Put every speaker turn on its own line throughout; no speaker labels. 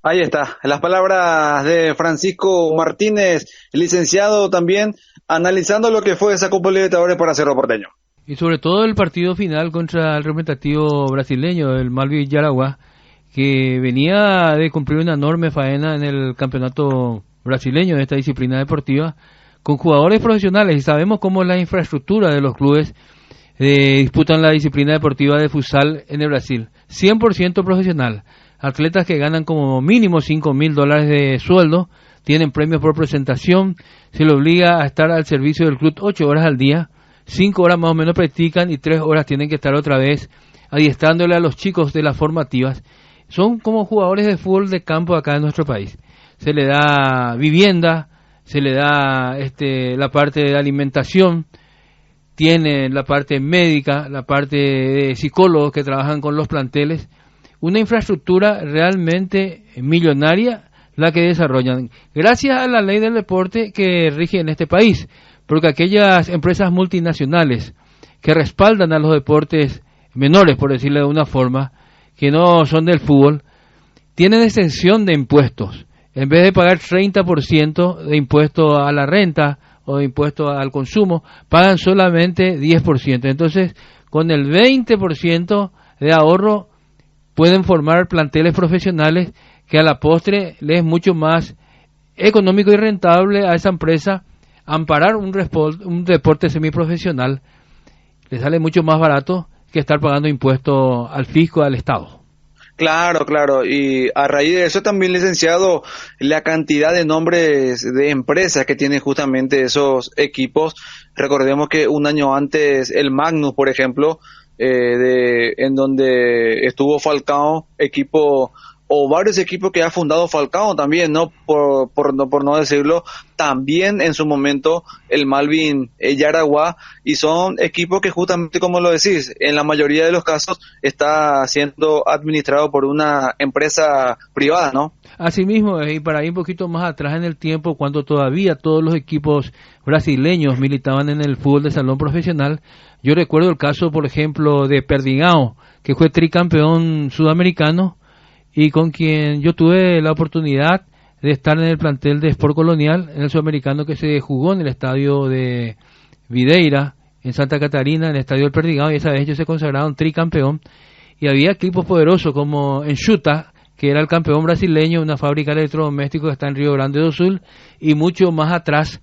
Ahí está, las palabras de Francisco Martínez, licenciado también, analizando lo que fue esa Copa Libertadores para Cerro Porteño.
Y sobre todo el partido final contra el representativo brasileño, el Malvi Yaragua, que venía de cumplir una enorme faena en el campeonato brasileño de esta disciplina deportiva, con jugadores profesionales, y sabemos cómo la infraestructura de los clubes disputan la disciplina deportiva de futsal en el Brasil. 100% profesional. Atletas que ganan como mínimo $5.000 de sueldo, tienen premios por presentación, se les obliga a estar al servicio del club 8 horas al día, 5 horas más o menos practican y 3 horas tienen que estar otra vez adiestrándole a los chicos de las formativas. Son como jugadores de fútbol de campo acá en nuestro país. Se le da vivienda, se le da la parte de alimentación, tiene la parte médica, la parte de psicólogos que trabajan con los planteles, una infraestructura realmente millonaria la que desarrollan, gracias a la ley del deporte que rige en este país, porque aquellas empresas multinacionales que respaldan a los deportes menores, por decirlo de una forma, que no son del fútbol, tienen exención de impuestos. En vez de pagar 30% de impuesto a la renta o de impuesto al consumo, pagan solamente 10%. Entonces, con el 20% de ahorro, pueden formar planteles profesionales que a la postre les es mucho más económico y rentable a esa empresa amparar un deporte semiprofesional. Les sale mucho más barato que estar pagando impuestos al fisco, al Estado.
Claro, claro, y a raíz de eso también, licenciado, la cantidad de nombres de empresas que tienen justamente esos equipos. Recordemos que un año antes el Magnus, por ejemplo, en donde estuvo Falcao, equipo o varios equipos que ha fundado Falcao también, ¿no? Por no decirlo, también en su momento el Malvin Yaragua, y son equipos que justamente, como lo decís, en la mayoría de los casos está siendo administrado por una empresa privada, ¿no?
Asimismo, y para ir un poquito más atrás en el tiempo, cuando todavía todos los equipos brasileños militaban en el fútbol de salón profesional, yo recuerdo el caso, por ejemplo, de Perdigão, que fue tricampeón sudamericano, y con quien yo tuve la oportunidad de estar en el plantel de Sport Colonial, en el sudamericano que se jugó en el estadio de Videira, en Santa Catarina, en el estadio del Perdigão, y esa vez ellos se consagraron tricampeón, y había equipos poderosos como Enxuta, que era el campeón brasileño, una fábrica de electrodomésticos que está en Río Grande do Sul, y mucho más atrás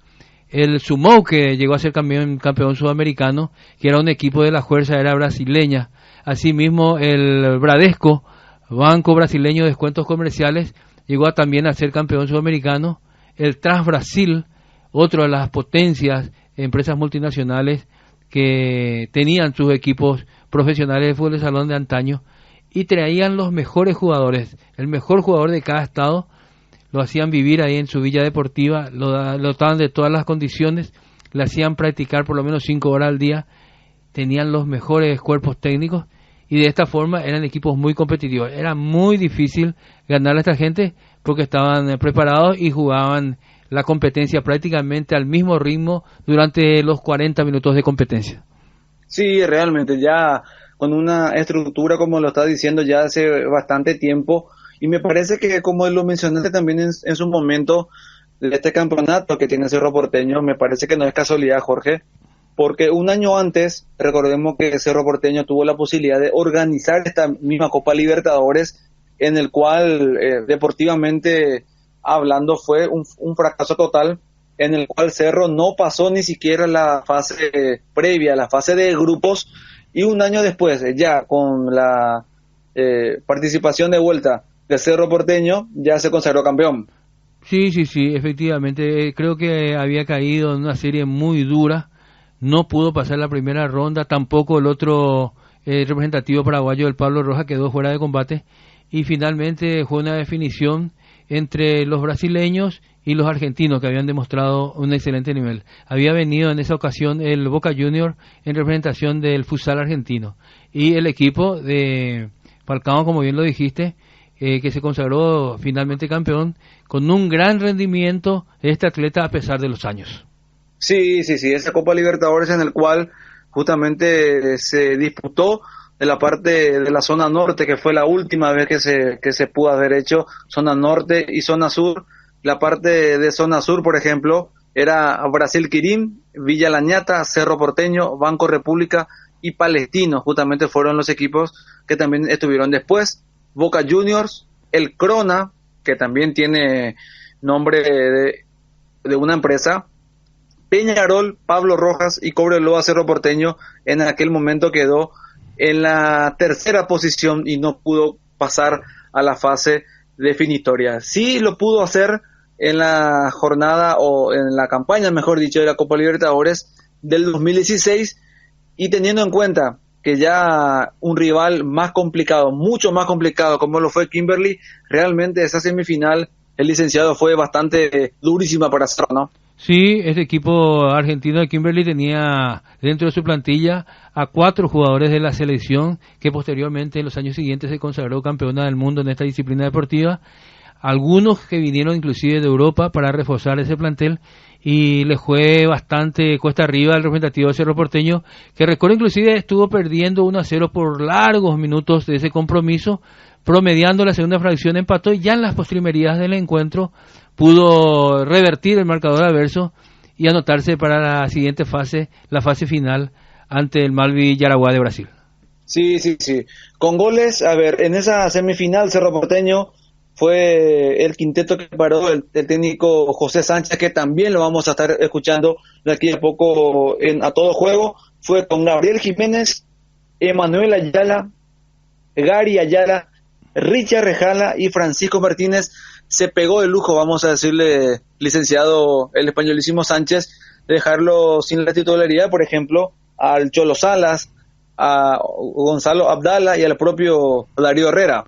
el Sumou, que llegó a ser campeón sudamericano, que era un equipo de la Fuerza Aérea Brasileña. Asimismo, el Bradesco, Banco Brasileño de Descuentos Comerciales, llegó también a ser campeón sudamericano. El Trans Brasil, otra de las potencias, empresas multinacionales que tenían sus equipos profesionales de fútbol de salón de antaño, y traían los mejores jugadores, el mejor jugador de cada estado, lo hacían vivir ahí en su villa deportiva, lo dotaban de todas las condiciones, le hacían practicar por lo menos 5 horas al día, tenían los mejores cuerpos técnicos, y de esta forma eran equipos muy competitivos. Era muy difícil ganar a esta gente porque estaban preparados y jugaban la competencia prácticamente al mismo ritmo durante los 40 minutos de competencia.
Sí, realmente ya con una estructura, como lo está diciendo, ya hace bastante tiempo, y me parece que, como lo mencionaste también en su momento, de este campeonato que tiene Cerro Porteño, me parece que no es casualidad, Jorge, porque un año antes, recordemos que Cerro Porteño tuvo la posibilidad de organizar esta misma Copa Libertadores, en el cual, deportivamente hablando, fue un fracaso total, en el cual Cerro no pasó ni siquiera la fase previa, la fase de grupos, y un año después, ya con la participación de vuelta de Cerro Porteño, ya se consagró campeón.
Sí, sí, sí, efectivamente, creo que había caído en una serie muy dura, no pudo pasar la primera ronda, tampoco el otro representativo paraguayo, el Pablo Roja, quedó fuera de combate, y finalmente fue una definición entre los brasileños y los argentinos, que habían demostrado un excelente nivel. Había venido en esa ocasión el Boca Junior en representación del futsal argentino, y el equipo de Falcao, como bien lo dijiste, que se consagró finalmente campeón con un gran rendimiento de este atleta a pesar de los años.
Sí, sí, sí, esa Copa Libertadores en el cual justamente se disputó de la parte de la zona norte, que fue la última vez que se pudo haber hecho, zona norte y zona sur. La parte de zona sur, por ejemplo, era Brasil Quirim, Villa Lañata, Cerro Porteño, Banco República y Palestino, justamente fueron los equipos que también estuvieron después. Boca Juniors, el Crona, que también tiene nombre de una empresa, Peñarol, Pablo Rojas y Cobreloa Cerro Porteño en aquel momento quedó en la tercera posición y no pudo pasar a la fase definitoria. Sí lo pudo hacer en la jornada o en la campaña, mejor dicho, de la Copa Libertadores del 2016, y teniendo en cuenta que ya un rival más complicado, mucho más complicado como lo fue Kimberly, realmente esa semifinal, el licenciado, fue bastante durísima para hacer, ¿no?
Sí, este equipo argentino de Kimberly tenía dentro de su plantilla a 4 jugadores de la selección que posteriormente en los años siguientes se consagró campeona del mundo en esta disciplina deportiva. Algunos que vinieron inclusive de Europa para reforzar ese plantel, y les fue bastante cuesta arriba al representativo de Cerro Porteño, que recuerdo inclusive estuvo perdiendo 1-0 por largos minutos de ese compromiso, promediando la segunda fracción, empató y ya en las postrimerías del encuentro pudo revertir el marcador adverso y anotarse para la siguiente fase, la fase final ante el Malvi Yaraguá de Brasil.
Sí, sí, sí. Con goles, a ver, en esa semifinal Cerro Porteño fue el quinteto que paró el técnico José Sánchez, que también lo vamos a estar escuchando de aquí a poco a todo juego. Fue con Gabriel Jiménez, Emanuel Ayala, Gary Ayala, Richard Rejala y Francisco Martínez. Se pegó el lujo, vamos a decirle, licenciado, el españolísimo Sánchez, de dejarlo sin la titularidad, por ejemplo, al Cholo Salas, a Gonzalo Abdala y al propio Darío Herrera.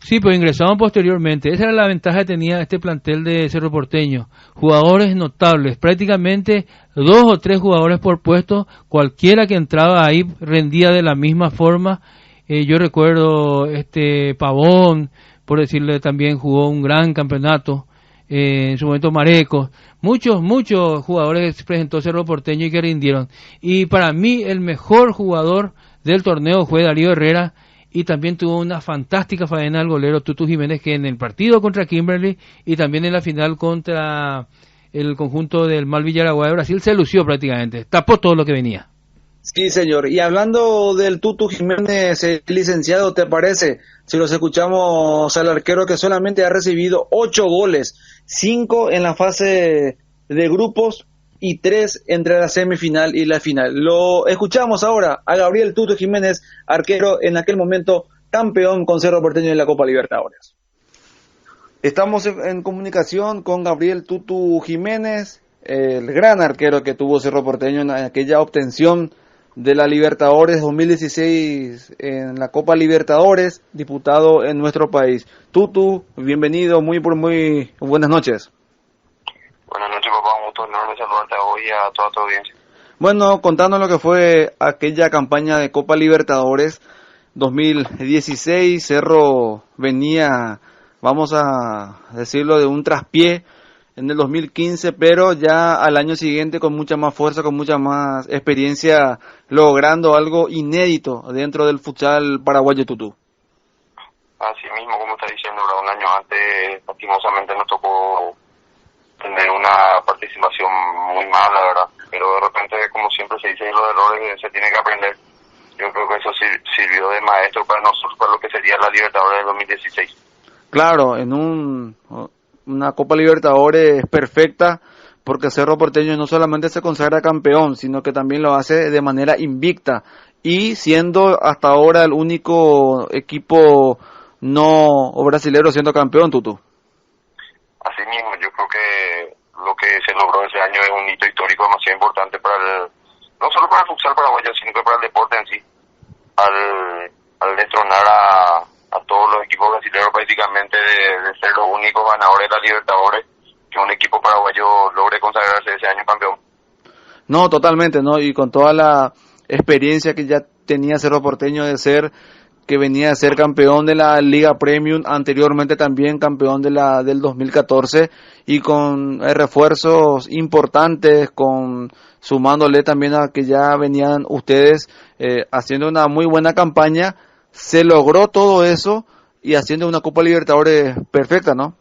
Sí, pues ingresaban posteriormente. Esa era la ventaja que tenía este plantel de Cerro Porteño. Jugadores notables, prácticamente 2 o 3 jugadores por puesto. Cualquiera que entraba ahí rendía de la misma forma. Yo recuerdo Pavón, por decirle, también jugó un gran campeonato. En su momento Marecos. Muchos jugadores presentó Cerro Porteño y que rindieron. Y para mí el mejor jugador del torneo fue Darío Herrera, y también tuvo una fantástica faena el golero Tutu Jiménez, que en el partido contra Kimberly y también en la final contra el conjunto del Malvi Yaraguá de Brasil se lució prácticamente, tapó todo lo que venía.
Sí, señor. Y hablando del Tutu Jiménez, licenciado, ¿te parece? Si los escuchamos al arquero, que solamente ha recibido 8 goles, 5 en la fase de grupos y 3 entre la semifinal y la final. Lo escuchamos ahora a Gabriel Tutu Jiménez, arquero en aquel momento campeón con Cerro Porteño en la Copa Libertadores. Estamos en comunicación con Gabriel Tutu Jiménez, el gran arquero que tuvo Cerro Porteño en aquella obtención de la Libertadores 2016 en la Copa Libertadores, diputado en nuestro país. Tutu, bienvenido, muy buenas noches.
Buenas noches, papá, un gusto enorme saludarte a vos y a toda tu audiencia.
Bueno, contando lo que fue aquella campaña de Copa Libertadores 2016, Cerro venía, vamos a decirlo, de un traspié en el 2015, pero ya al año siguiente con mucha más fuerza, con mucha más experiencia, logrando algo inédito dentro del futsal paraguayo, Tutu.
Así mismo, como está diciendo, un año antes, lastimosamente nos tocó tener una participación muy mala, ¿verdad? Pero de repente, como siempre se dice, los errores se tienen que aprender. Yo creo que eso sirvió de maestro para nosotros, para lo que sería la Libertadores del 2016.
Claro, en una Copa Libertadores perfecta, porque Cerro Porteño no solamente se consagra campeón, sino que también lo hace de manera invicta, y siendo hasta ahora el único equipo no brasilero siendo campeón, Tutu.
Así mismo, yo creo que lo que se logró ese año es un hito histórico demasiado importante no solo para el futsal paraguayo, sino que para el deporte en sí. Al destronar a todos los equipos brasileños prácticamente de ser los únicos ganadores de la Libertadores, que un equipo paraguayo logre consagrarse ese año campeón.
No, totalmente, ¿no? Y con toda la experiencia que ya tenía Cerro Porteño de ser que venía a ser campeón de la Liga Premium, anteriormente también campeón de la del 2014, y con refuerzos importantes, sumándole también a que ya venían ustedes haciendo una muy buena campaña, se logró todo eso y haciendo una Copa Libertadores perfecta, ¿no?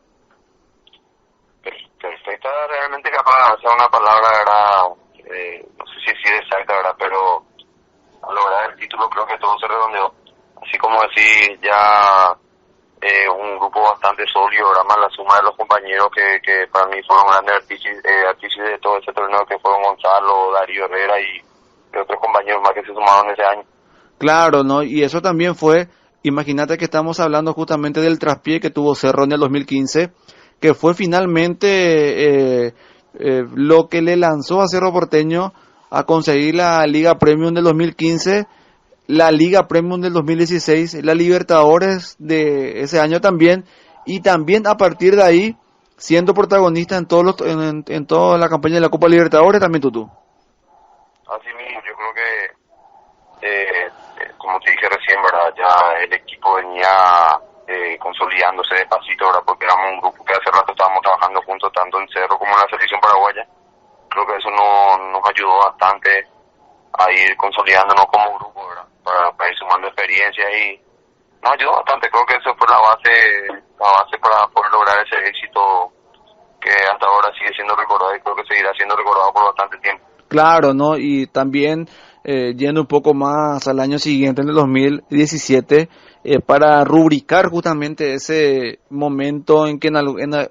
Perfecta, realmente capaz de ser una palabra, ¿verdad? No sé si es exacta, ¿verdad? Pero al lograr el título creo que todo se redondeó. Así como decir, ya un grupo bastante sólido, ¿verdad? Más la suma de los compañeros que para mí fueron grandes artífices de todo ese torneo, que fueron Gonzalo, Darío Herrera y otros compañeros más que se sumaron ese año.
Claro, ¿no? Y eso también fue, imagínate que estamos hablando justamente del traspié que tuvo Cerro en el 2015, que fue finalmente lo que le lanzó a Cerro Porteño a conseguir la Liga Premium del 2015, la Liga Premium del 2016, la Libertadores de ese año también, y también a partir de ahí siendo protagonista en en toda la campaña de la Copa Libertadores también Tutu.
Así mismo, yo creo que como te dije recién, ¿verdad? Ya el equipo venía consolidándose despacito, ¿verdad? Porque éramos un grupo que hace rato estábamos trabajando juntos, tanto en Cerro como en la selección paraguaya. Creo que eso nos ayudó bastante a ir consolidándonos como grupo, ¿verdad? Para ir sumando experiencias y nos ayudó bastante. Creo que eso fue la base para poder lograr ese éxito que hasta ahora sigue siendo recordado y creo que seguirá siendo recordado por bastante tiempo.
Claro, ¿no? Y también yendo un poco más al año siguiente, en el 2017, para rubricar justamente ese momento en que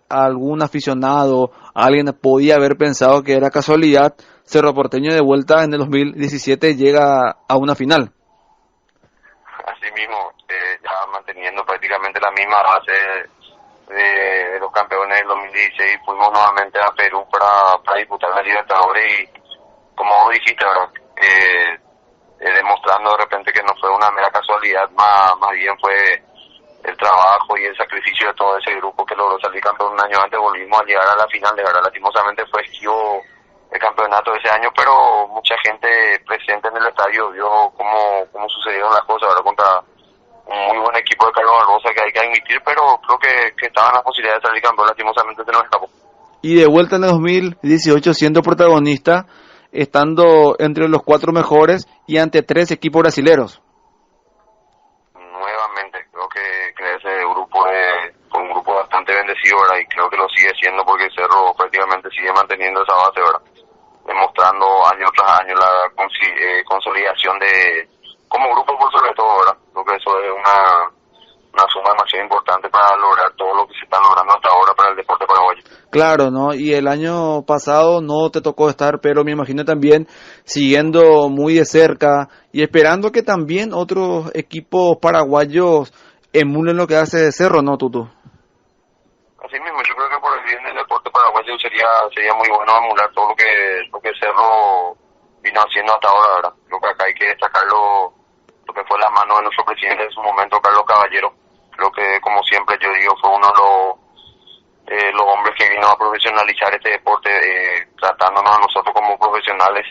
algún aficionado, alguien podía haber pensado que era casualidad, Cerro Porteño de vuelta en el 2017 llega a una final.
Así mismo, ya manteniendo prácticamente la misma base de los campeones del 2016, fuimos nuevamente a Perú para disputar la Libertadores y como vos dijiste, ¿verdad? Demostrando de repente que no fue una mera casualidad, más bien fue el trabajo y el sacrificio de todo ese grupo que logró salir campeón un año antes. Volvimos a llegar a la final, de verdad, lastimosamente fue esquivo el campeonato de ese año, pero mucha gente presente en el estadio vio cómo sucedieron las cosas, ¿verdad? Contra un muy buen equipo de Carlos Barbosa que hay que admitir, pero creo que estaban las posibilidades de salir campeón, lastimosamente se nos escapó.
Y de vuelta en el 2018 siendo protagonista, estando entre los 4 mejores y ante 3 equipos brasileros.
Nuevamente, creo que ese grupo fue un grupo bastante bendecido, ¿verdad? Y creo que lo sigue siendo porque Cerro prácticamente sigue manteniendo esa base, ¿verdad? Demostrando año tras año la consolidación como grupo por sobre todo, ¿verdad? Creo que eso es una suma demasiado importante para lograr todo lo que se está logrando hasta ahora para el deporte paraguayo.
Claro, ¿no? Y el año pasado no te tocó estar, pero me imagino también siguiendo muy de cerca y esperando que también otros equipos paraguayos emulen lo que hace Cerro, ¿no, Tutu?
Así mismo, yo creo que por el bien del deporte paraguayo sería muy bueno emular todo lo que Cerro vino haciendo hasta ahora, ¿verdad? Creo que acá hay que destacar lo que fue la mano de nuestro presidente en su momento, Carlos Caballero. Creo que, como siempre yo digo, fue uno de los hombres que vino a profesionalizar este deporte, tratándonos a nosotros como profesionales.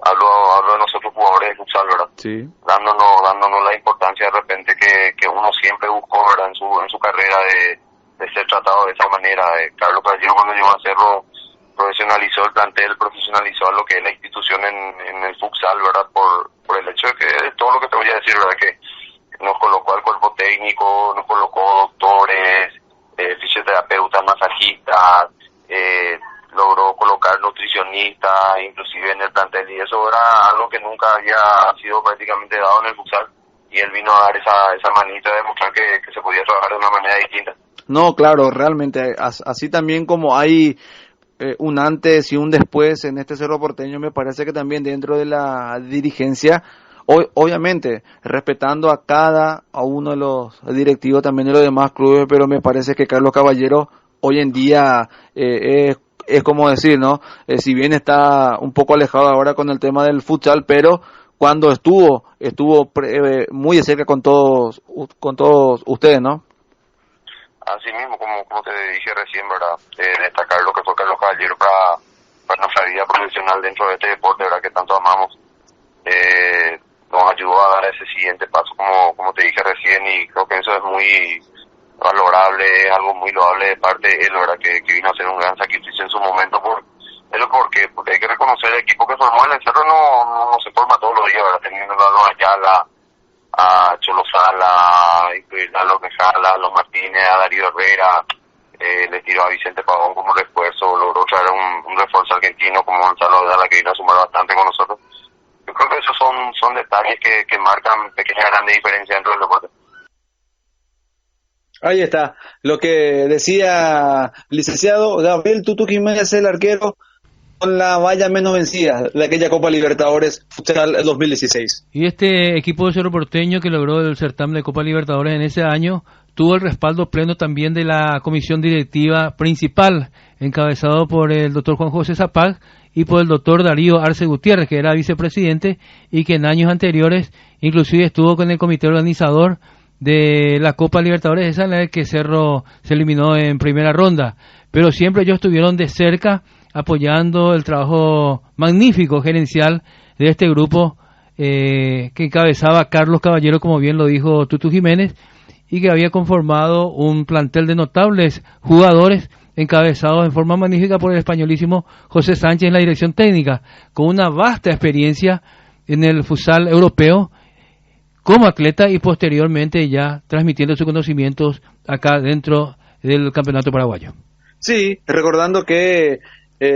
Hablo de nosotros jugadores de futsal, ¿verdad?
Sí.
Dándonos la importancia de repente que uno siempre buscó, ¿verdad? En su carrera de ser tratado de esa manera. Carlos Caballero, cuando llegó a Cerro, profesionalizó el plantel, profesionalizó lo que es la institución en el futsal, ¿verdad? Por el hecho de que todo lo que te voy a decir, ¿verdad? Que nos colocó al cuerpo técnico, nos colocó doctores, fisioterapeutas, masajistas, logró colocar nutricionistas, inclusive en el plantel, y eso era algo que nunca había sido prácticamente dado en el futsal, y él vino a dar esa manita de demostrar que se podía trabajar de una manera distinta.
No, claro, realmente, así también como hay un antes y un después en este Cerro Porteño, me parece que también dentro de la dirigencia, obviamente respetando a uno de los directivos también de los demás clubes, pero me parece que Carlos Caballero hoy en día es como decir, ¿no? Si bien está un poco alejado ahora con el tema del futsal, pero cuando estuvo muy de cerca con todos ustedes, ¿no?
Así mismo, como te dije recién, ¿verdad? Destacar lo que fue Carlos Caballero para nuestra vida profesional dentro de este deporte, ¿verdad? Que tanto amamos. nos ayudó a dar ese siguiente paso, como te dije recién, y creo que eso es muy valorable, es algo muy loable de parte de él, ¿verdad? Que vino a hacer un gran sacrificio en su momento porque hay que reconocer el equipo que formó en el Cerro no se forma todos los días, ¿verdad? Teniendo a los Ayala, a Cholo Sala, a los Mejala, a los Martínez, a Darío Herrera, le tiró a Vicente Pavón como refuerzo, logró traer un refuerzo argentino como Gonzalo Abdala, que vino a sumar bastante con nosotros. Yo creo que esos son detalles que marcan pequeñas grandes diferencias dentro del deporte.
Ahí está, lo que decía licenciado Gabriel Tutu Jiménez, el arquero con la valla menos vencida de aquella Copa Libertadores Futsal 2016.
Y este equipo de Cerro Porteño que logró el certamen de Copa Libertadores en ese año tuvo el respaldo pleno también de la comisión directiva principal, encabezado por el doctor Juan José Zapag y por el doctor Darío Arce Gutiérrez, que era vicepresidente y que en años anteriores inclusive estuvo con el comité organizador de la Copa Libertadores, esa en la que Cerro se eliminó en primera ronda, pero siempre ellos estuvieron de cerca apoyando el trabajo magnífico gerencial de este grupo que encabezaba Carlos Caballero, como bien lo dijo Tutu Jiménez, y que había conformado un plantel de notables jugadores encabezados en forma magnífica por el españolísimo José Sánchez en la dirección técnica, con una vasta experiencia en el futsal europeo como atleta y posteriormente ya transmitiendo sus conocimientos acá dentro del campeonato paraguayo.
Sí, recordando que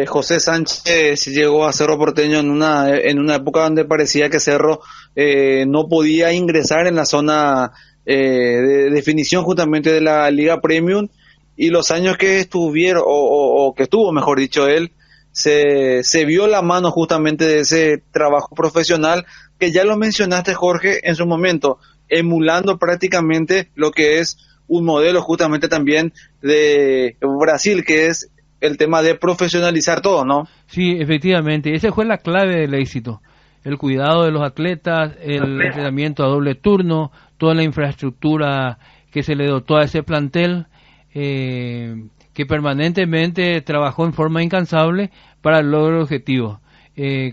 José Sánchez llegó a Cerro Porteño en una época donde parecía que Cerro no podía ingresar en la zona de definición justamente de la Liga Premium, y los años que estuvieron, o que estuvo, mejor dicho, él, se vio la mano justamente de ese trabajo profesional que ya lo mencionaste, Jorge, en su momento, emulando prácticamente lo que es un modelo justamente también de Brasil, que es el tema de profesionalizar todo, ¿no?
Sí, efectivamente, esa fue la clave del éxito, el cuidado de los atletas, el entrenamiento a doble turno, toda la infraestructura que se le dotó a ese plantel, que permanentemente trabajó en forma incansable para el logro del objetivo.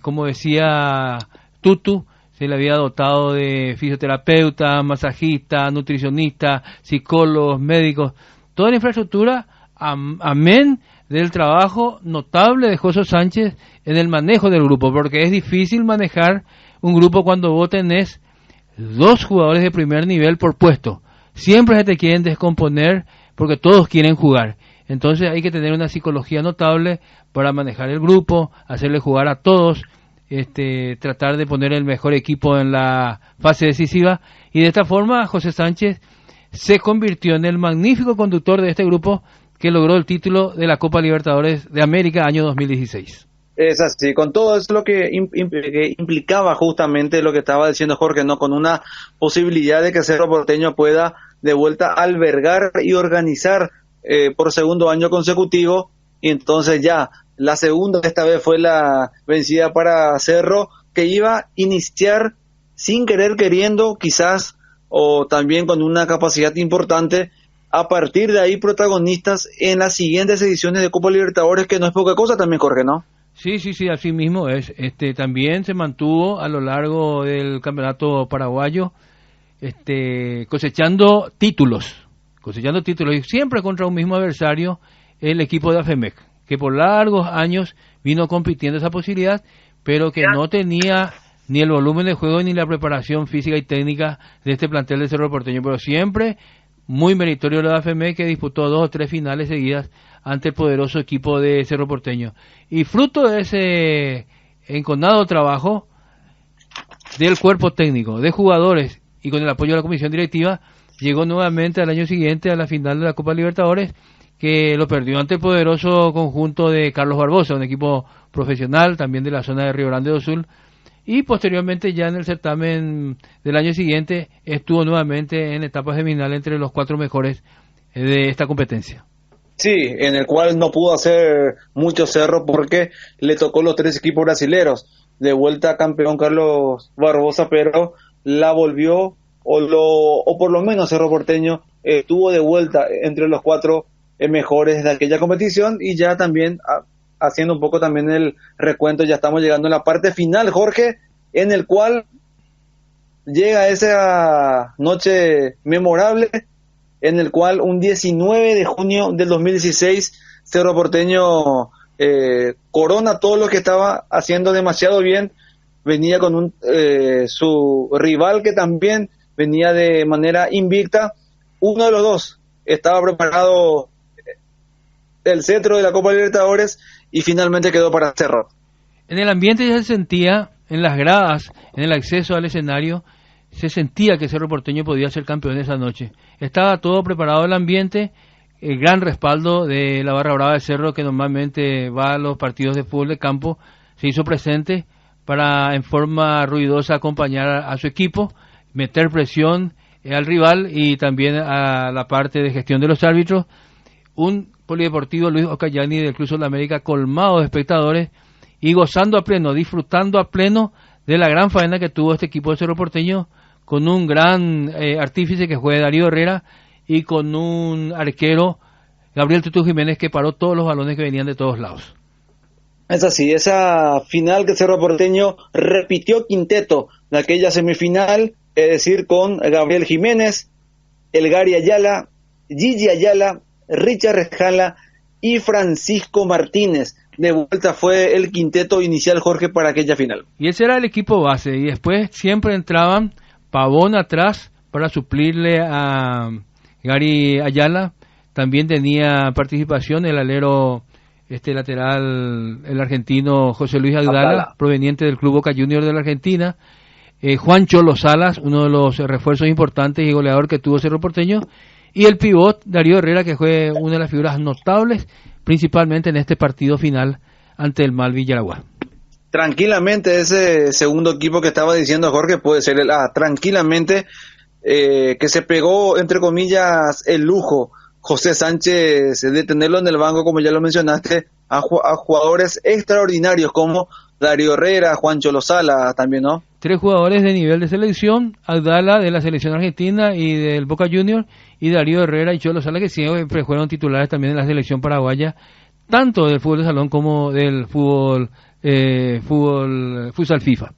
Como decía Tutu, se le había dotado de fisioterapeuta, masajista, nutricionista, psicólogos, médicos, toda la infraestructura, amén del trabajo notable de José Sánchez en el manejo del grupo, porque es difícil manejar un grupo cuando vos tenés 2 jugadores de primer nivel por puesto. Siempre se te quieren descomponer porque todos quieren jugar. Entonces hay que tener una psicología notable para manejar el grupo, hacerle jugar a todos, tratar de poner el mejor equipo en la fase decisiva, y de esta forma José Sánchez se convirtió en el magnífico conductor de este grupo que logró el título de la Copa Libertadores de América año 2016.
Es así, con todo eso lo que implicaba justamente lo que estaba diciendo Jorge, ¿no? Con una posibilidad de que Cerro Porteño pueda de vuelta albergar y organizar por segundo año consecutivo, y entonces ya la segunda esta vez fue la vencida para Cerro, que iba a iniciar sin querer queriendo quizás, o también con una capacidad importante, a partir de ahí protagonistas en las siguientes ediciones de Copa Libertadores, que no es poca cosa también, Jorge, ¿no?
Sí, así mismo es. También se mantuvo a lo largo del campeonato paraguayo cosechando títulos, y siempre contra un mismo adversario, el equipo de AFEMEC, que por largos años vino compitiendo esa posibilidad, pero que no tenía ni el volumen de juego ni la preparación física y técnica de este plantel de Cerro Porteño, pero siempre muy meritorio la AFEMEC, que disputó 2 o 3 finales seguidas ante el poderoso equipo de Cerro Porteño. Y fruto de ese enconado trabajo del cuerpo técnico, de jugadores y con el apoyo de la comisión directiva, llegó nuevamente al año siguiente a la final de la Copa Libertadores, que lo perdió ante el poderoso conjunto de Carlos Barbosa, un equipo profesional también de la zona de Río Grande do Sul, y posteriormente ya en el certamen del año siguiente estuvo nuevamente en etapas semifinales entre los 4 mejores de esta competencia.
Sí, en el cual no pudo hacer mucho Cerro porque le tocó los 3 equipos brasileros. De vuelta campeón Carlos Barbosa, pero la volvió, o por lo menos Cerro Porteño estuvo de vuelta entre los 4 mejores de aquella competición, y ya también haciendo un poco también el recuento, ya estamos llegando a la parte final, Jorge, en el cual llega esa noche memorable en el cual un 19 de junio del 2016 Cerro Porteño corona todo lo que estaba haciendo demasiado bien. Venía con su rival que también venía de manera invicta. Uno de los dos estaba preparado el cetro de la Copa Libertadores y finalmente quedó para Cerro.
En el ambiente ya se sentía, en las gradas, en el acceso al escenario, se sentía que Cerro Porteño podía ser campeón esa noche. Estaba todo preparado el ambiente, el gran respaldo de la barra brava de Cerro, que normalmente va a los partidos de fútbol de campo, se hizo presente para en forma ruidosa acompañar a su equipo, meter presión al rival y también a la parte de gestión de los árbitros. Un polideportivo Luis Ocayani del Club Sudamérica colmado de espectadores y gozando a pleno, disfrutando a pleno de la gran faena que tuvo este equipo de Cerro Porteño, con un gran artífice que fue Darío Herrera y con un arquero, Gabriel Tutu Jiménez, que paró todos los balones que venían de todos lados.
Es así, esa final que Cerro Porteño repitió quinteto de aquella semifinal, es decir, con Gabriel Jiménez, Elgari Ayala, Gigi Ayala, Richard Rejala y Francisco Martínez. De vuelta fue el quinteto inicial, Jorge, para aquella final.
Y ese era el equipo base, y después siempre entraban Pavón atrás para suplirle a Gary Ayala. También tenía participación el alero lateral, el argentino José Luis Agdala, proveniente del Club Boca Juniors de la Argentina. Juan Cholo Salas, uno de los refuerzos importantes y goleador que tuvo Cerro Porteño, y el pivot Darío Herrera, que fue una de las figuras notables, principalmente en este partido final ante el Malvi Yaragua.
Tranquilamente ese segundo equipo que estaba diciendo Jorge puede ser el A, tranquilamente, que se pegó, entre comillas, el lujo José Sánchez de tenerlo en el banco, como ya lo mencionaste, a jugadores extraordinarios como Darío Herrera, Juan Cholo Sala también, ¿no?
3 jugadores de nivel de selección, Agdala de la selección argentina y del Boca Juniors, y Darío Herrera y Cholo Sala, que siempre fueron titulares también de la selección paraguaya, tanto del fútbol de salón como del fútbol futsal FIFA.